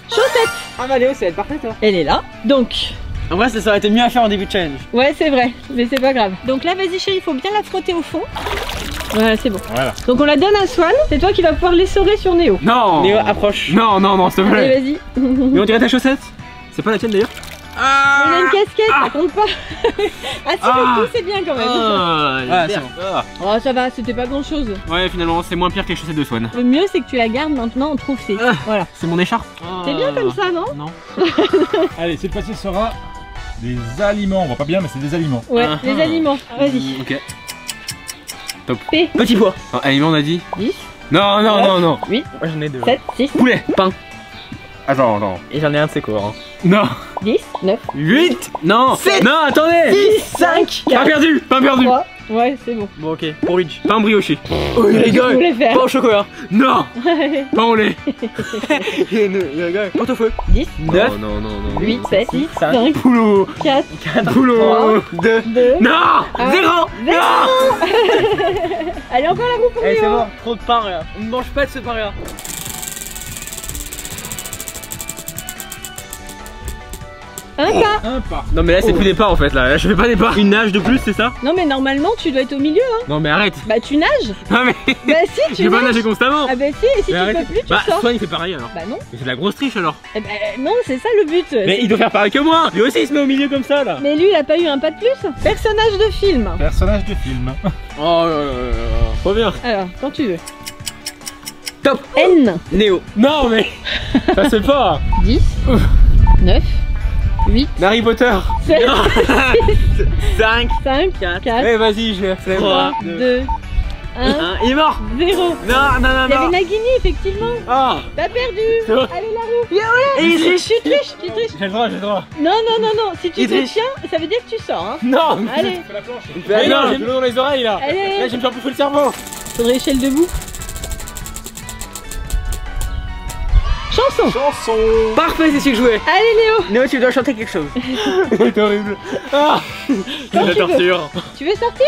Chaussette. Ah bah Léo, c'est être parfait toi. Elle est là. Donc, En vrai, ça aurait été mieux à faire en début de challenge. ouais, c'est vrai, mais c'est pas grave. Donc là, vas-y chérie, il faut bien la frotter au fond. Voilà, c'est bon. Voilà. Donc on la donne à Swan. C'est toi qui vas pouvoir l'essorer sur Néo. Non. Léo, approche. Non, s'il te plaît. Allez, vas-y. Mais on dirait ta chaussette. C'est pas la tienne d'ailleurs. Il a une casquette, ça compte pas. Ah si, le coup, c'est bien quand même. Ah, c'est bon. Oh, ça va, c'était pas grand chose. Ouais, finalement, c'est moins pire que les chaussettes de Swan. Le mieux, c'est que tu la gardes maintenant, on trouve c'est. Voilà. C'est mon écharpe. C'est bien comme ça, non? Non. Allez, cette fois-ci sera des aliments. On voit pas bien, mais c'est des aliments. Ouais, Ah. les aliments. Vas-y. Ok. Top. P. Petit pois. Aliment, on a dit 10, Non. 8, Moi j'en ai deux. 7, 6, Poulet. Pain. Attends. Et j'en ai un de ces cours. Hein. Non. 10, 9, 8. Non. 7. Non, attendez. 6, 5, Pain 4, perdu. 3, Ouais, c'est bon. Bon, ok. Porridge. Pain brioché. Oh, il Je rigole. voulais faire. Pas au chocolat. Non. Pas au lait. Porte-feu. 10, 9. 8, 7, 6, 5. 5, Boulot. 4, Boulot. 2. 2. Non. 0. 0. Non. Allez, encore la roue pour Allez, c'est Léo. bon. Trop de pain, là. On ne mange pas de ce pain, là. Un pas. Un pas. Non, mais là, c'est plus des pas en fait. Là, je fais pas des pas. Une nage de plus, c'est ça? Non, mais normalement, tu dois être au milieu, hein. Non, mais arrête. Bah, tu nages. Non, mais. Bah, si, Je tu vais pas nages. nager constamment. Ah, bah, si, et si Mais tu arrête. peux plus, tu Bah, sors. Swan il fait pareil alors. Bah, non. Mais c'est de la grosse triche alors. Eh bah, non, c'est ça le but. Mais il doit faire pareil que moi. Lui aussi il se met au milieu comme ça là. Mais lui, il a pas eu un pas de plus. Personnage de film. Personnage de film. Oh trop bien. Alors, quand tu veux. Top. N. Néo. Non mais. Ça c'est pas. 10, 9, 8, Harry Potter. 7, 5. 5, 4, Eh vas-y, je vais 3, 2, 1, Il est mort. 0. Non, Il y avait non. Nagini, effectivement. Ah. T'as perdu. C'est vrai. Allez, la roue. Et il triche, tu triches, tu triches. J'ai le droit, j'ai le droit. Non, non, non, non. Si tu Il te triche. tiens, ça veut dire que tu sors, hein. Non. Allez, Fais la planche. Mais non, j'ai de l'eau dans les oreilles là. allez, Là, allez. je vais me faire bouffer le cerveau. Faudrait échelle debout. Chanson. Chanson. Parfait, c'est ce que je jouais. Allez, Léo. Néo, tu dois chanter quelque chose. C'est horrible. Ah. Quand La tu veux. torture. Tu veux sortir?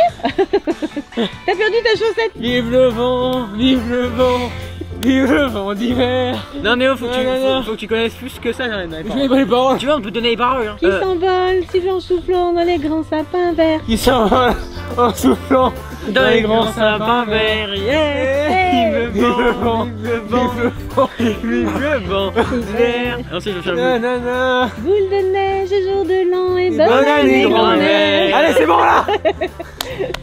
T'as perdu ta chaussette. Vive le vent, vive le vent, vive le vent d'hiver. Non Néo, faut que tu connaisses plus que ça, j'arrête. Je connais pas les paroles. Tu vois, on peut te donner les paroles. Hein. Qui s'envole, sifflant, soufflant dans les grands sapins verts. Qui s'envole en soufflant dans les grands sapins verts. Yeah. Vive le vent, vive le vent, vive le vent d'hiver. Ensuite, je vais faire le Boule de neige, jour de l'an et bonne bonne année, grand-mère. Allez, c'est bon là.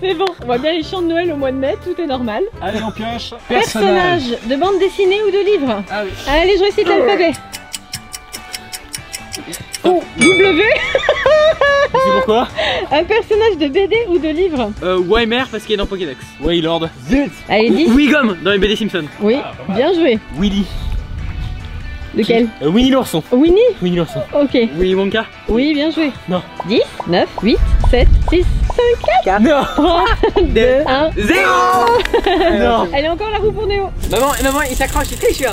C'est bon, on voit bien les chants de Noël au mois de mai, tout est normal. Allez, on pioche. Personnage de bande dessinée ou de livre. Ah oui. Allez, je récite l'alphabet. O, W. C'est pourquoi? Un personnage de BD ou de livre. Weimer parce qu'il est dans Pokédex. Waylord. Zut. Allez, 10. Wiggum dans les BD Simpsons. Oui, bien joué. Willy. Lequel? Winnie l'ourson. Winnie. Winnie l'ourson. Ok. Willy Wonka. Oui, bien joué. Non. 10, 9, 8, 7, 6, 5, 4, Non. 3, 2, 1. 0. Non. Allez, encore la roue pour Néo. Maman, il s'accroche, il triche là.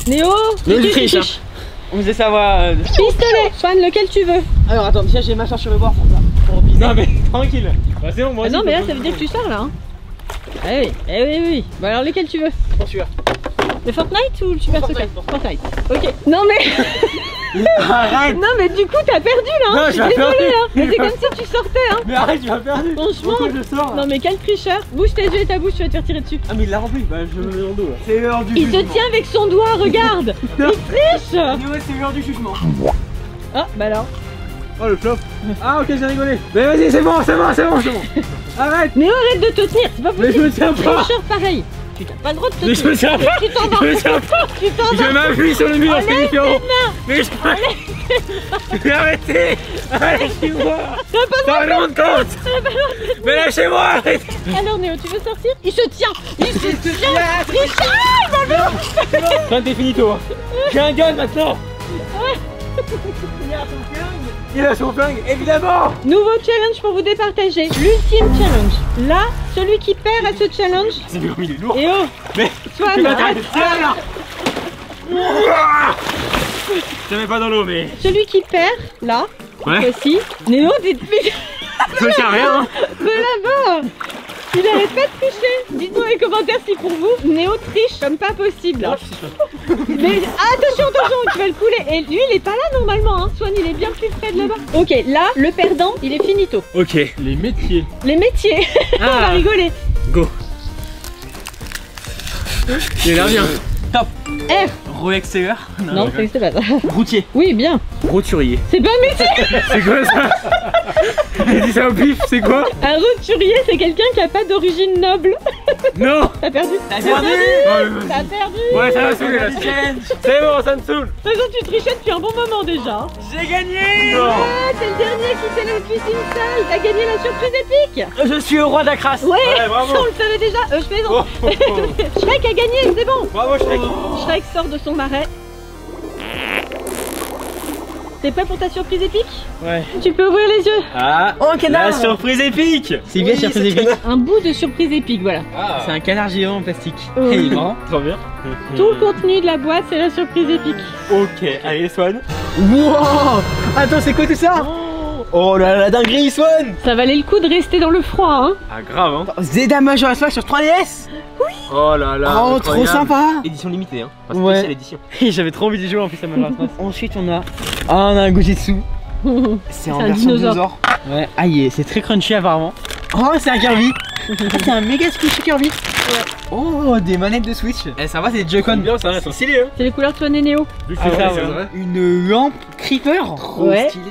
Néo, Néo, tu il triche, triches. On faisait savoir. Pistolet. Swan, lequel tu veux. Alors attends, déjà j'ai ma charge sur le bord pour ça. Non mais tranquille. Bah, c'est bon, moi Ah aussi, non, mais là, faut- ça veut dire que tu sors là. Hein. Eh oui, eh oui, oui. Bah alors, lequel tu veux. Pour celui-là. Le Fortnite ou le Super Soccer? Fortnite. Ok. Non mais. Arrête. Non mais du coup t'as perdu là. Non, Je suis j'ai désolée perdu. hein. Mais c'est comme si tu sortais hein. Mais arrête, tu m'as perdu. Franchement. Pourquoi je sors là? Non mais quel tricheur. Bouge tes yeux et ta bouche, tu vas te faire tirer dessus. Ah mais il l'a rempli. Bah je me mets dans le dos là. C'est l'heure du Il te jugement. tient avec son doigt, regarde. Il triche. Ouais, c'est l'heure du jugement. Ah bah alors. Oh le flop. Ah ok, j'ai rigolé. Mais vas-y, c'est bon, c'est bon, c'est bon, c'est bon. Arrête. Néo, arrête de te tenir. C'est pas Mais je possible. me tiens pas. Tricheur pareil. Tu n'as pas le droit de te Mais je tenir. me tiens pas. Tu t'en vas. Je me tiens pas. Tu t'en Je vas. m'appuie sur le mur, c'est Enlève différent. tes mains. Mais je vais arrêter. Lâchez-moi. T'as pas le droit. Ça me rend compte. Mais lâchez-moi, arrête. Alors Néo, tu veux sortir? Il se tient. Il se tient. Tricheur. Fin de finito. Hein. J'ai un gun maintenant. Il a son flingue, évidemment. Nouveau challenge pour vous départager. L'ultime challenge. Là, celui qui perd à ce challenge. C'est dur, il est lourd. Et oh, Mais Swan, arrête. ça met pas dans l'eau, mais. Celui qui perd, là, Ouais. aussi. Néo, t'es Je tiens rien. Hein. de là-bas. Il arrête pas de tricher. Dites-nous dans les commentaires si pour vous, Néo triche comme pas possible. Mais attention, attention, tu vas le couler. Et lui, il est pas là normalement. Hein. Swan, il est bien plus près de là-bas. Ok, là, le perdant, il est finito. Ok. Les métiers. Les métiers. On va rigoler. Go. Il a l'air bien. Top. R. Roexer. Non, c'est pas ça. Routier. Oui, bien. Roturier. C'est pas un métier. C'est quoi ça? J'ai dit ça au pif, c'est quoi? Un roturier, c'est quelqu'un qui a pas d'origine noble. Non. T'as perdu. T'as perdu. T'as perdu. Ouais, ça m'a saoulé là. C'est bon, ça me saoule. De toute façon, tu trichais depuis un bon moment déjà. J'ai gagné. Non. Ah, c'est le dernier qui fait la cuisine sale. T'as gagné la surprise épique. Je suis le roi d'Akras. Ouais, bravo. ça on le savait déjà. Je fais non. Oh, oh, oh. Shrek a gagné, c'est bon. Bravo Shrek. Shrek sort de son marais. T'es prêt pour ta surprise épique? Ouais. Tu peux ouvrir les yeux. Ah, Oh, un canard. la surprise épique. C'est bien surprise épique. Un bout de surprise épique, voilà. C'est un canard géant en plastique. Oh. Il est marrant. Trop bien. Tout le contenu de la boîte, c'est la surprise épique. Ok, allez Swan. Wow. Attends, c'est quoi tout ça? Oh là là, la dinguerie Swan. Ça valait le coup de rester dans le froid, hein. Ah grave hein. Zelda Majora's Mask sur 3DS. Oui. Oh là là. Oh trop sympa. Édition limitée hein. Parce que c'est l'édition. J'avais trop envie d'y jouer en plus à Majora's Mask. Ensuite on a un Gojitsu. C'est en un version dinosaure. Ouais. Ah c'est très crunchy apparemment. Oh c'est un Kirby. C'est un méga squishy Kirby. Ouais. Oh des manettes de Switch. Eh ça va c'est des Joy-Con. Bien ça, c'est stylé hein. C'est les couleurs Swan et Néo. Une lampe Creeper. Trop stylé.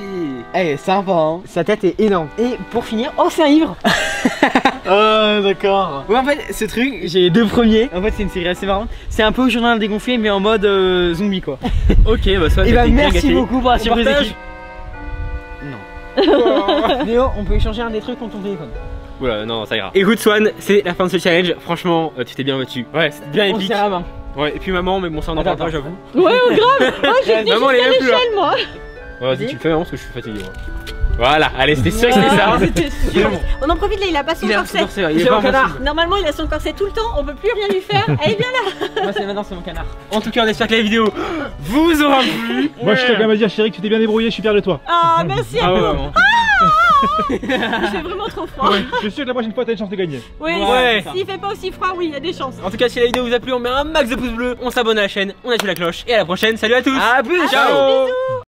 Eh sympa hein. Sa tête est énorme. Et pour finir, oh c'est un livre. Oh d'accord. Ouais en fait ce truc, j'ai les deux premiers. En fait c'est une série assez marrante. C'est un peu Journal dégonflé mais en mode zombie quoi. Ok bah soit. Et bah merci beaucoup pour la surprise. Non. Léo, on peut échanger un des trucs contre ton téléphone. Oula non ça ira. Écoute Swan, c'est la fin de ce challenge. Franchement tu t'es bien battu. Ouais c'était bien épique. On se la main. Ouais et puis maman mais bon ça on en parle pas j'avoue. Ouais grave. Oh j'ai tenu jusqu'à l'échelle moi. Ouais, vas-y, tu le fais vraiment parce que je suis fatigué. Moi. Voilà, allez, c'était sûr que c'était ça. C'était sûr. On en profite là, il a pas son corset. Il est pas canard. Normalement, il a son corset tout le temps, on peut plus rien lui faire. Allez, viens là. Moi, c'est maintenant, c'est mon canard. En tout cas, on espère que la vidéo vous aura plu. Moi, je tiens quand même à dire, chérie, que tu t'es bien débrouillé, je suis fier de toi. Ah, merci à vous. J'ai vraiment trop froid. Ouais, je suis sûr que la prochaine fois, t'as une chance de gagner. Oui, s'il fait pas aussi froid, oui, il y a des chances. En tout cas, si la vidéo vous a plu, on met un max de pouces bleus, on s'abonne à la chaîne, on active la cloche et à la prochaine. Salut à tous. À plus, ciao.